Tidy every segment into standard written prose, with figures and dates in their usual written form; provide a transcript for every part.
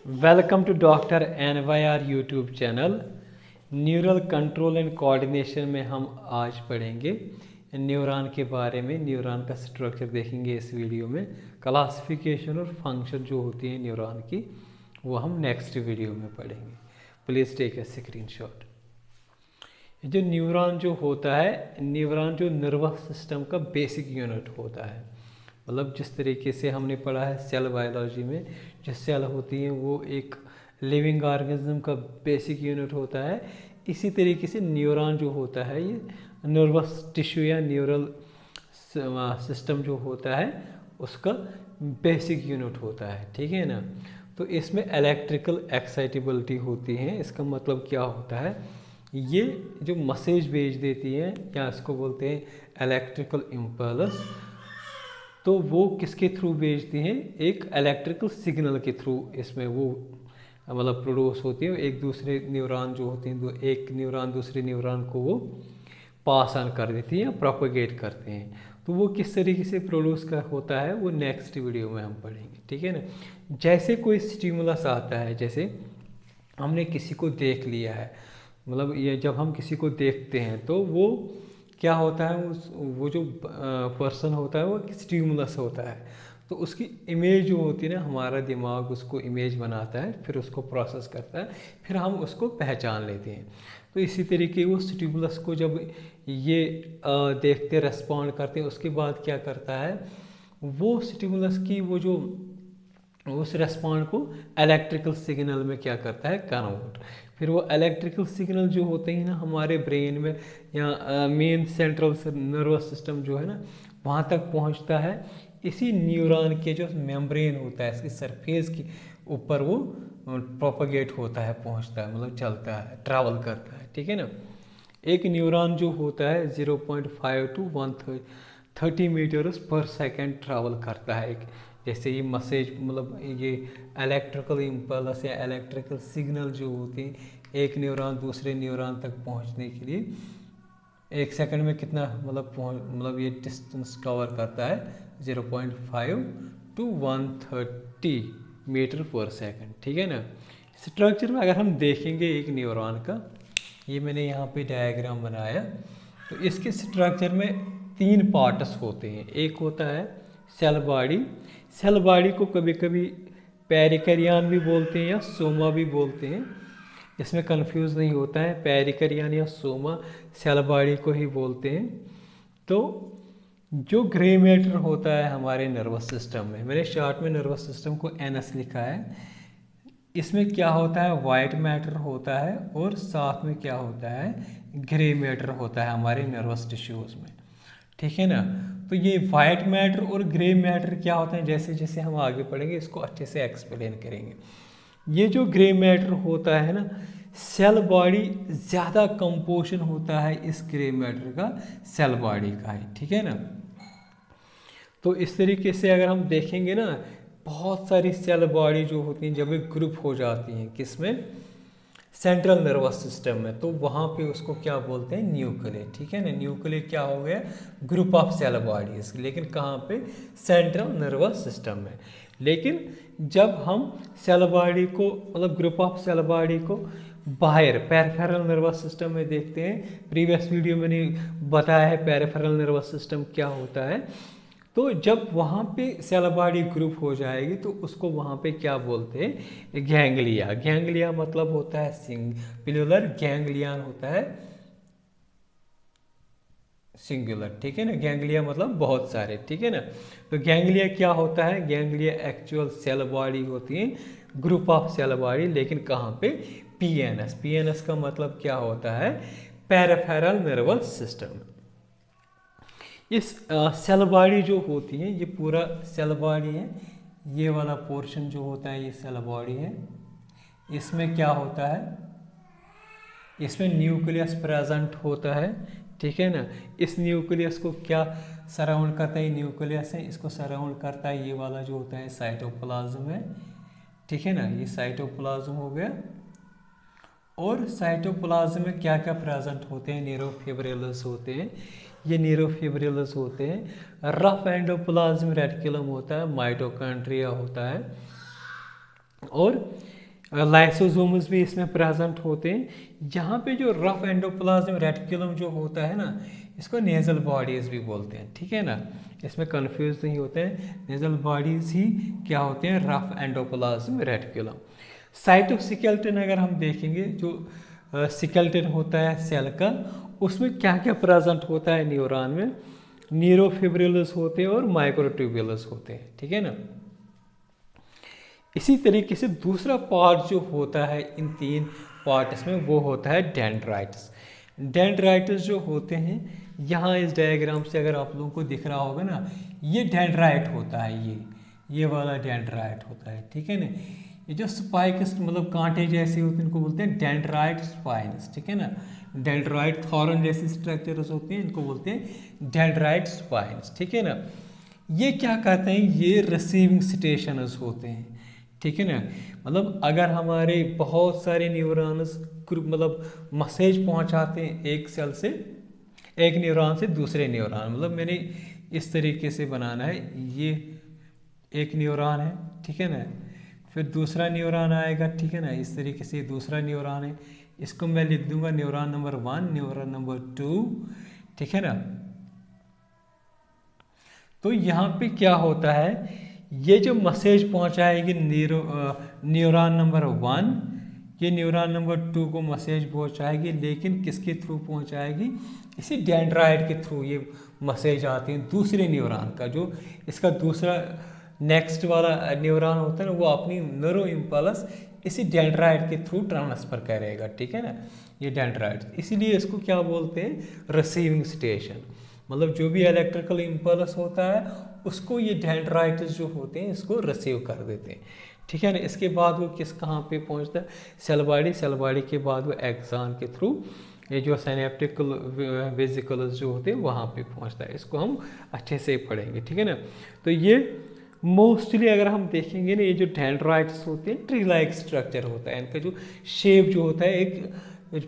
Welcome to doctor NYR YouTube channel. Neural control and coordination में हम आज पढ़ेंगे न्यूरॉन के बारे में। न्यूरॉन का स्ट्रक्चर देखेंगे इस वीडियो में। क्लासिफिकेशन और फंक्शन जो होती है न्यूरॉन की वो हम नेक्स्ट वीडियो में पढ़ेंगे। Please take a screenshot. जो न्यूरॉन जो होता है, न्यूरॉन जो नर्वस सिस्टम का बेसिक यूनिट होता है। मतलब जिस तरीके से हमने पढ़ा है सेल बायोलॉजी में, जो सेल होती हैं वो एक लिविंग ऑर्गेनिज्म का बेसिक यूनिट होता है, इसी तरीके से न्यूरॉन जो होता है ये नर्वस टिश्यू या न्यूरल सिस्टम जो होता है उसका बेसिक यूनिट होता है। ठीक है ना। तो इसमें इलेक्ट्रिकल एक्साइटेबिलिटी होती है। इसका मतलब क्या होता है, ये जो मैसेज भेज देती है या इसको बोलते हैं इलेक्ट्रिकल इम्पल्स, तो वो किसके थ्रू भेजती हैं, एक इलेक्ट्रिकल सिग्नल के थ्रू इसमें वो मतलब प्रोड्यूस होती है। एक दूसरे न्यूरॉन जो होते हैं, एक न्यूरॉन दूसरे न्यूरॉन को वो पास ऑन कर देती है या प्रोपोगेट करते हैं। तो वो किस तरीके से प्रोड्यूस का होता है वो नेक्स्ट वीडियो में हम पढ़ेंगे। ठीक है ना। जैसे कोई स्टिमुलस आता है, जैसे हमने किसी को देख लिया है, मतलब ये जब हम किसी को देखते हैं तो वो क्या होता है, वो जो पर्सन होता है वो स्टिमुलस होता है, तो उसकी इमेज जो होती है ना, हमारा दिमाग उसको इमेज बनाता है, फिर उसको प्रोसेस करता है, फिर हम उसको पहचान लेते हैं। तो इसी तरीके वो स्टिमुलस को जब ये देखते रेस्पॉन्ड करते हैं, उसके बाद क्या करता है, वो स्टिमुलस की वो जो उस रेस्पॉन्ड को इलेक्ट्रिकल सिग्नल में क्या करता है, कन्वर्ट। फिर वो इलेक्ट्रिकल सिग्नल जो होते हैं ना हमारे ब्रेन में या मेन सेंट्रल नर्वस सिस्टम जो है ना वहाँ तक पहुँचता है। इसी न्यूरॉन के जो मेम्ब्रेन होता है इसकी सरफेस के ऊपर वो प्रोपगेट होता है, पहुँचता है, मतलब चलता है, ट्रैवल करता है। ठीक है ना। एक न्यूरॉन जो होता है 0.5 to 130 मीटर्स पर सेकेंड ट्रैवल करता है। एक जैसे ये मैसेज, मतलब ये इलेक्ट्रिकल इम्पल्स या इलेक्ट्रिकल सिग्नल जो होती है एक न्यूरॉन दूसरे न्यूरॉन तक पहुंचने के लिए एक सेकंड में कितना मतलब ये डिस्टेंस कवर करता है 0.5 to 130 मीटर पर सेकंड। ठीक है ना। स्ट्रक्चर में अगर हम देखेंगे एक न्यूरॉन का, ये मैंने यहाँ पे डायग्राम बनाया, तो इसके स्ट्रक्चर में 3 पार्ट्स होते हैं। एक होता है सेल बॉडी। सेल बॉडी को कभी कभी पेरिकैरियन भी बोलते हैं या सोमा भी बोलते हैं, इसमें कंफ्यूज नहीं होता है। पेरिकैरियन या सोमा सेल बॉडी को ही बोलते हैं। तो जो ग्रे मैटर होता है हमारे नर्वस सिस्टम में, मैंने शॉर्ट में नर्वस सिस्टम को NS लिखा है, इसमें क्या होता है, वाइट मैटर होता है और साथ में क्या होता है, ग्रे मैटर होता है हमारे नर्वस टिश्यूज में। ठीक है ना। तो ये वाइट मैटर और ग्रे मैटर क्या होता है, जैसे जैसे हम आगे पढ़ेंगे इसको अच्छे से एक्सप्लेन करेंगे। ये जो ग्रे मैटर होता है ना, सेल बॉडी ज़्यादा कंपोजिशन होता है इस ग्रे मैटर का सेल बॉडी का ही। ठीक है ना। तो इस तरीके से अगर हम देखेंगे ना, बहुत सारी सेल बॉडी जो होती हैं जब एक ग्रुप हो जाती हैं किसमें, सेंट्रल नर्वस सिस्टम में, तो वहाँ पे उसको क्या बोलते हैं, न्यूक्लियस। ठीक है ना। न्यूक्लियस क्या हो गया, ग्रुप ऑफ सेल बॉडीज, लेकिन कहाँ पे, सेंट्रल नर्वस सिस्टम में। लेकिन जब हम सेल बॉडी को, मतलब ग्रुप ऑफ सेल बॉडी को बाहर पेरिफेरल नर्वस सिस्टम में देखते हैं, प्रीवियस वीडियो में मैंने बताया है पेरिफेरल नर्वस सिस्टम क्या होता है, तो जब वहाँ पे सेल बॉडी ग्रुप हो जाएगी तो उसको वहाँ पे क्या बोलते हैं, गैंग्लिया। गैंग्लिया मतलब होता है सिंगुलर, गैंग्लियन होता है सिंगुलर। ठीक है ना। गैंग्लिया मतलब बहुत सारे। ठीक है ना। तो गैंग्लिया क्या होता है, गैंग्लिया एक्चुअल सेल बॉडी होती है, ग्रुप ऑफ सेल बॉडी, लेकिन कहाँ पे, PNS। PNS का मतलब क्या होता है, पेरिफेरल नर्वस सिस्टम। इस सेल बॉडी जो होती है, ये पूरा सेल बॉडी है, ये वाला पोर्शन जो होता है ये सेल बॉडी है। इसमें क्या होता है, इसमें न्यूक्लियस प्रेजेंट होता है। ठीक है ना। इस न्यूक्लियस को क्या सराउंड करता है, न्यूक्लियस है, इसको सराउंड करता है ये वाला जो होता है साइटोप्लाज्म है। ठीक है ना। ये साइटोप्लाज्म हो गया। और साइटोप्लाज्म में क्या क्या प्रेजेंट होते हैं, न्यूरोफिब्रिल्स होते हैं, ये न्यूरोफिब्रिल्स होते हैं। रफ एंडोप्लाज्म रेटिकुलम होता है, माइटोकॉन्ड्रिया होता है, और लाइसोसोम्स भी इसमें प्रेजेंट होते हैं। यहाँ पे जो रफ एंडोप्लाज्म रेटिकुलम जो होता है ना, इसको नेजल बॉडीज भी बोलते हैं, ठीक है ना, इसमें कंफ्यूज नहीं होते हैं। नेजल बॉडीज ही क्या होते हैं, रफ एंडोप्लाज्म रेटिकुलम। साइटोस्केलेटन अगर हम देखेंगे, जो स्केलेटन होता है सेल का, उसमें क्या क्या प्रेजेंट होता है न्यूरॉन में, न्यूरोफिब्रिल्स होते हैं और माइक्रोट्यूब्यूल्स होते हैं, ठीक है ना। इसी तरीके से दूसरा पार्ट जो होता है इन तीन पार्ट्स में, वो होता है डेंड्राइट्स। डेंड्राइट्स जो होते हैं, यहाँ इस डायग्राम से अगर आप लोगों को दिख रहा होगा ना, ये डेंड्राइट होता है, ये वाला डेंड्राइट होता है, ठीक है ना। ये जो स्पाइक्स मतलब कांटे जैसे होते हैं, इनको बोलते हैं डेंड्राइट स्पाइन्स, ठीक है ना। डेंड्राइट थॉर्न जैसे स्ट्रक्चर्स होते हैं, इनको बोलते हैं डेंड्राइट स्पाइन्स, ठीक है ना। ये क्या कहते हैं, ये रिसीविंग स्टेशंस होते हैं, ठीक है ना। मतलब अगर हमारे बहुत सारे न्यूरॉन्स मतलब मैसेज पहुंचाते हैं एक सेल से, एक न्यूरॉन से दूसरे न्यूरॉन, मतलब मैंने इस तरीके से बनाना है, ये एक न्यूरॉन है, ठीक है ना, फिर दूसरा न्यूरॉन आएगा, ठीक है ना, इस तरीके से दूसरा न्यूरॉन है, इसको मैं लिख दूंगा न्यूरॉन नंबर 1, न्यूरॉन नंबर 2, ठीक है ना। तो यहाँ पे क्या होता है, ये जो मैसेज पहुंचाएगी न्यूरॉन नंबर 1, ये न्यूरॉन नंबर 2 को मैसेज पहुंचाएगी, लेकिन किसके थ्रू पहुंचाएगी, इसी डेंड्राइट के थ्रू ये मैसेज आती है दूसरे न्यूरॉन का, जो इसका दूसरा नेक्स्ट वाला न्यूरॉन होता है ना, वो अपनी न्यूरो इम्पल्स इसी डेंड्राइट के थ्रू ट्रांसफर करेगा, ठीक है ना, ये डेंड्राइट। इसीलिए इसको क्या बोलते हैं, रिसीविंग स्टेशन। मतलब जो भी इलेक्ट्रिकल इम्पल्स होता है उसको ये डेंड्राइट्स जो होते हैं इसको रिसीव कर देते हैं, ठीक है ना। इसके बाद वो कहाँ पे पहुंचता है, सेल बॉडी के बाद वो एक्सॉन के थ्रू ये जो सिनेप्टिकल वेसिकल्स जो होते हैं वहाँ पे पहुंचता है। इसको हम अच्छे से पढ़ेंगे, ठीक है ना। तो ये मोस्टली अगर हम देखेंगे ना, ये जो डेंड्राइट्स होते हैं ट्री लाइक स्ट्रक्चर होता है, इनका जो शेप जो होता है एक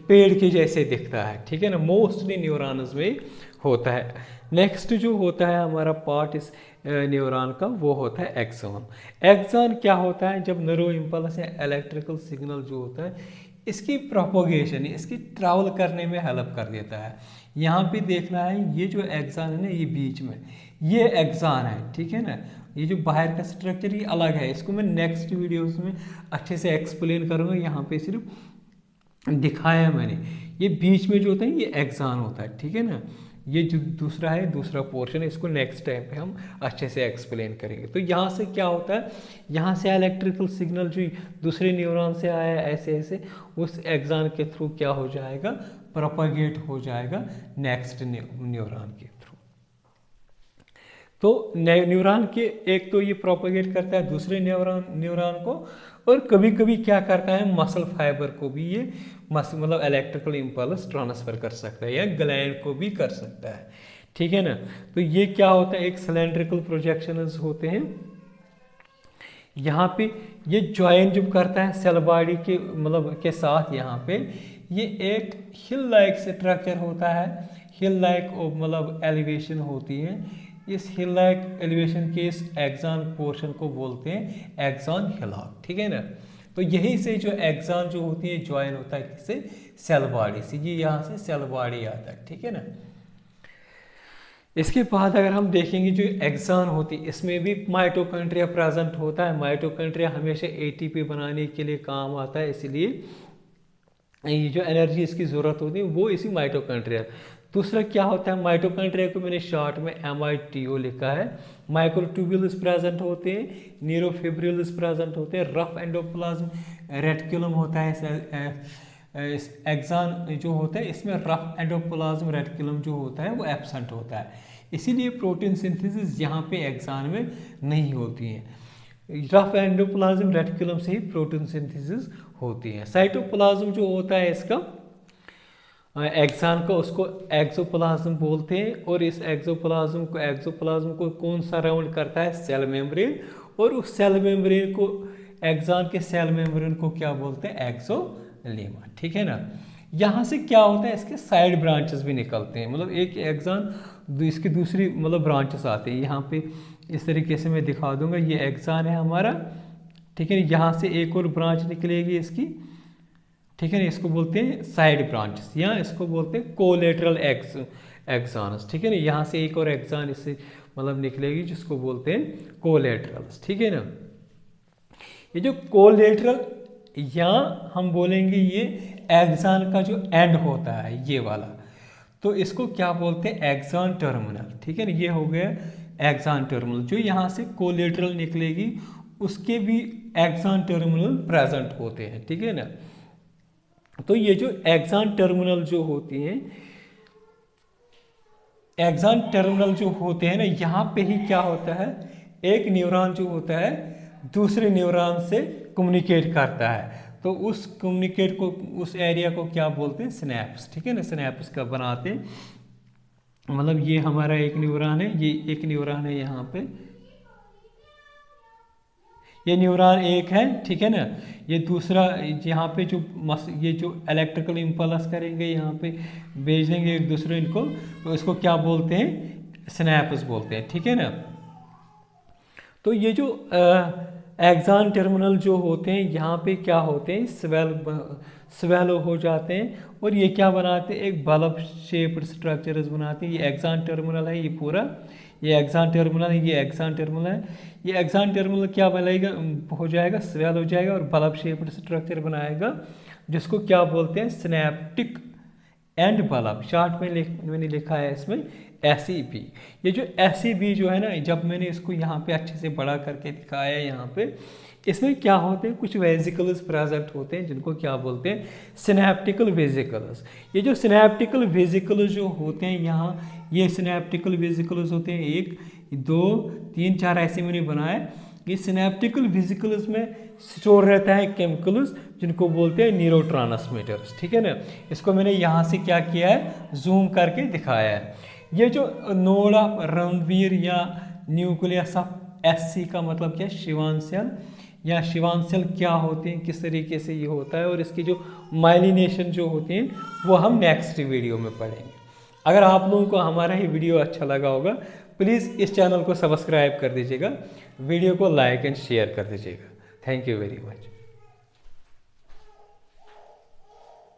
पेड़ के जैसे दिखता है, ठीक है ना, मोस्टली न्यूरॉन्स में होता है। नेक्स्ट जो होता है हमारा पार्ट इस न्यूरॉन का, वो होता है एक्सॉन। एक्सॉन क्या होता है, जब न्यूरो इम्पल्स या इलेक्ट्रिकल सिग्नल जो होता है इसकी प्रोपोगेशन, इसकी ट्रैवल करने में हेल्प कर देता है। यहाँ पे देखना है, ये जो एक्सॉन है ना, ये बीच में ये एक्सॉन है, ठीक है ना। ये जो बाहर का स्ट्रक्चर ये अलग है, इसको मैं नेक्स्ट वीडियोस में अच्छे से एक्सप्लेन करूँगा। यहाँ पे सिर्फ दिखाया है मैंने, ये बीच में जो होता है ये एक्सॉन होता है, ठीक है ना। ये जो दूसरा है, दूसरा पोर्शन, इसको नेक्स्ट टाइम पे हम अच्छे से एक्सप्लेन करेंगे। तो यहाँ से क्या होता है, यहाँ से इलेक्ट्रिकल सिग्नल जो दूसरे न्यूरॉन से आया ऐसे ऐसे उस एक्सॉन के थ्रू क्या हो जाएगा, प्रोपागेट हो जाएगा नेक्स्ट न्यूरॉन के थ्रू। तो न्यूरॉन के एक तो ये प्रोपागेट करता है दूसरे न्यूरॉन को, और कभी कभी क्या करता है, मसल फाइबर को भी ये मतलब इलेक्ट्रिकल इम्पल्स ट्रांसफर कर सकता है, या ग्लैंड को भी कर सकता है, ठीक है ना। तो ये क्या होता है, एक सिलेंड्रिकल प्रोजेक्शंस होते हैं। यहाँ पे ये ज्वाइन जब करता है सेल बॉडी के मतलब के साथ, यहाँ पे ये एक हिल लाइक स्ट्रक्चर होता है, हिल लाइक मतलब एलिवेशन होती है। इस हिल लाइक एलिवेशन के इस एक्सॉन पोर्शन को बोलते हैं एक्सॉन हिलॉक, ठीक है ना। तो यही से जो एक्सॉन जो होती है ज्वाइन होता है किससे, सेल बॉडी से, ये यहाँ से सेल बॉडी आता है, ठीक है ना। इसके बाद अगर हम देखेंगे जो एक्सॉन होती है इसमें भी माइटोकॉन्ड्रिया प्रेजेंट होता है। माइटोकॉन्ड्रिया हमेशा एटीपी बनाने के लिए काम आता है, इसलिए ये जो एनर्जी इसकी ज़रूरत होती है वो इसी माइटोकॉन्ड्रिया। दूसरा क्या होता है, माइटोकॉन्ड्रिया को मैंने शॉर्ट में MITO लिखा है। माइक्रोट्यूब्यूल्स प्रेजेंट होते हैं, न्यूरोफिब्रिल्स प्रेजेंट होते हैं, रफ एंडोप्लाज्म रेटिकुलम होता है। इस एक्सॉन जो होता है इसमें रफ एंडोप्लाज्म रेटिकुलम जो होता है वो एब्सेंट होता है, इसीलिए प्रोटीन सिंथेसिस यहाँ पे एक्सॉन में नहीं होती है। रफ एंडोप्लाज्म रेटिकुलम से ही प्रोटीन सिंथेसिस होती है। साइटोप्लाज्म जो होता है इसका एक्सॉन का, उसको एक्सोप्लाज्म बोलते हैं, और इस एक्सोप्लाज्म को कौन सा राउंड करता है, सेल मेम्ब्रेन, और उस सेल मेम्ब्रेन को एक्सॉन के सेल मेम्ब्रेन को क्या बोलते हैं, एक्सोलेमा, ठीक है ना। यहाँ से क्या होता है, इसके साइड ब्रांचेस भी निकलते हैं, मतलब एक एक्सॉन इसकी दूसरी मतलब ब्रांचेस आते हैं। यहाँ पे इस तरीके से मैं दिखा दूंगा, ये एक्सॉन है हमारा, ठीक है। यहाँ से एक और ब्रांच निकलेगी इसकी, ठीक है ना, इसको बोलते हैं साइड ब्रांचेस या इसको बोलते हैं कोलेटरल एक्सॉन्स, ठीक है ना। यहाँ से एक और एक्सॉन इससे मतलब निकलेगी जिसको बोलते हैं कोलेटरल्स, ठीक है ना। ये जो कोलेटरल या हम बोलेंगे ये एक्सॉन का जो एंड होता है ये वाला, तो इसको क्या बोलते हैं एक्सॉन टर्मिनल, ठीक है ना। ये हो गया एक्सॉन टर्मिनल। जो यहाँ से कोलेटरल निकलेगी उसके भी एक्सॉन टर्मिनल प्रेजेंट होते हैं, ठीक है ना। तो ये जो एक्सॉन टर्मिनल जो होती हैं, एक्सॉन टर्मिनल जो होते हैं ना, यहाँ पे ही क्या होता है, एक न्यूरॉन जो होता है दूसरे न्यूरॉन से कम्युनिकेट करता है। तो उस कम्युनिकेट को, उस एरिया को क्या बोलते हैं, सिनेप्स, ठीक है ना। सिनेप्स का बनाते हैं, मतलब ये हमारा एक न्यूरॉन है, ये एक न्यूरॉन है, यहाँ पे ये न्यूरॉन एक है, ठीक है ना। ये दूसरा यहाँ पे जो ये जो इलेक्ट्रिकल इम्पल्स करेंगे यहाँ पे भेज देंगे एक दूसरे इनको, तो इसको क्या बोलते हैं, सिनेप्स बोलते हैं, ठीक है ना। तो ये जो एक्सॉन टर्मिनल जो होते हैं यहाँ पे क्या होते हैं, स्वेलो हो जाते हैं और ये क्या बनाते हैं, एक बल्ब शेप्ड स्ट्रक्चर्स बनाते हैं। ये एक्सॉन टर्मिनल है, ये पूरा ये एक्सॉन टर्मिनल है, ये एक्सॉन टर्मिनल है। ये एक्सॉन टर्मिनल क्या बनाएगा, हो जाएगा, स्वेल हो जाएगा और बल्ब शेप्ड स्ट्रक्चर बनाएगा जिसको क्या बोलते हैं, सिनेप्टिक एंड बल्ब। शॉर्ट में मैंने लिखा है इसमें SEB। ये जो SEB जो है ना, जब मैंने इसको यहाँ पे अच्छे से बड़ा करके दिखाया है, यहाँ पे इसमें क्या होते हैं, कुछ वेजिकल्स प्रेजेंट होते हैं जिनको क्या बोलते हैं, सिनेप्टिकल वेजिकल्स। ये जो सिनेप्टिकल वेजिकल्स जो होते हैं यहाँ, ये सिनेप्टिकल वेजिकल्स होते हैं 1 2 3 4 ऐसे मैंने बनाए। ये सिनेप्टिकल वेजिकल्स में स्टोर रहता है केमिकल्स जिनको बोलते हैं न्यूरोट्रांसमीटर्स, ठीक है ना। इसको मैंने यहाँ से क्या किया है, जूम करके दिखाया है। ये जो नोड ऑफ रणवीर या न्यूक्लियस ऑफ SC का मतलब क्या है, शिवांशल या शिवांशल क्या होते हैं, किस तरीके से ये होता है और इसकी जो माइलिनेशन जो होती हैं वो हम नेक्स्ट वीडियो में पढ़ेंगे। अगर आप लोगों को हमारा ये वीडियो अच्छा लगा होगा, प्लीज़ इस चैनल को सब्सक्राइब कर दीजिएगा, वीडियो को लाइक एंड शेयर कर दीजिएगा। Thank you very much.